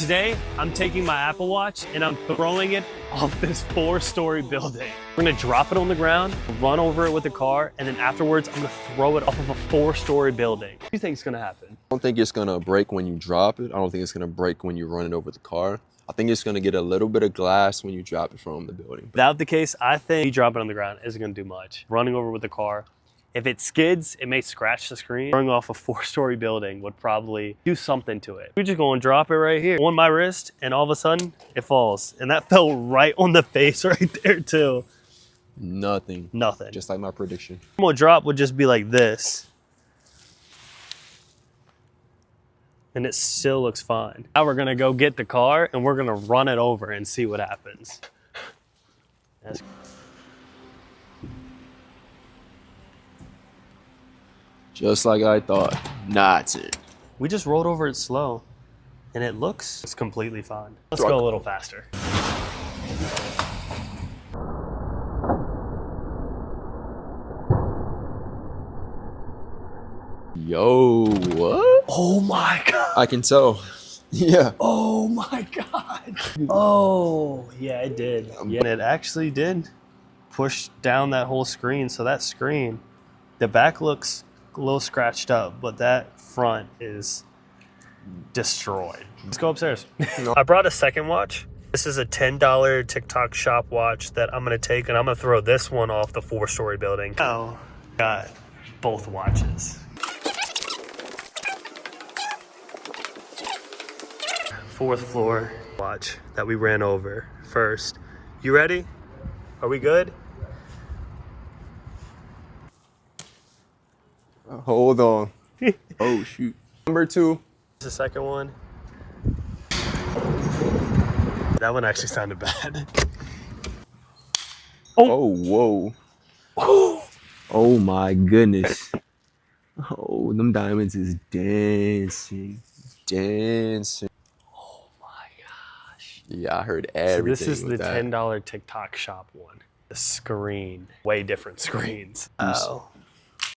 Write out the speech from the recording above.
Today, I'm taking my Apple Watch and I'm throwing it off this 4-story building. We're gonna drop it on the ground, run over it with the car, and then afterwards, I'm gonna throw it off of a 4-story building. What do you think is gonna happen? I don't think it's gonna break when you drop it. I don't think it's gonna break when you run it over the car. I think it's gonna get a little bit of glass when you drop it from the building. Without the case, I think you drop it on the ground isn't gonna do much. Running over with the car, if it skids, it may scratch the screen. Throwing off a 4-story building would probably do something to it. We're just gonna drop it right here on my wrist, and all of a sudden, it falls. And that fell right on the face right there too. Nothing. Nothing. Just like my prediction. Normal drop would just be like this. And it still looks fine. Now we're gonna go get the car and we're gonna run it over and see what happens. That's Just like I thought. Not it. We just rolled over it slow and it's completely fine. Let's go a little faster. Yo, what? Oh my God. I can tell. Yeah. Oh my God. Oh, yeah, it did. Yeah, and it actually did push down that whole screen. So that screen, the back looks a little scratched up, but that front is destroyed. Let's go upstairs. I brought a second watch. This is a $10 TikTok shop watch that I'm gonna take and I'm gonna throw this one off the 4-story building. Now, got both watches. 4th floor watch that we ran over first. You ready? Are we good? Hold on. Oh, shoot. Number 2. The second one. That one actually sounded bad. Oh, whoa. Oh, my goodness. Oh, them diamonds is dancing. Dancing. Oh my gosh. Yeah, I heard So everything. this is the with that. $10 TikTok shop one. The screen. Way different screens. Oh.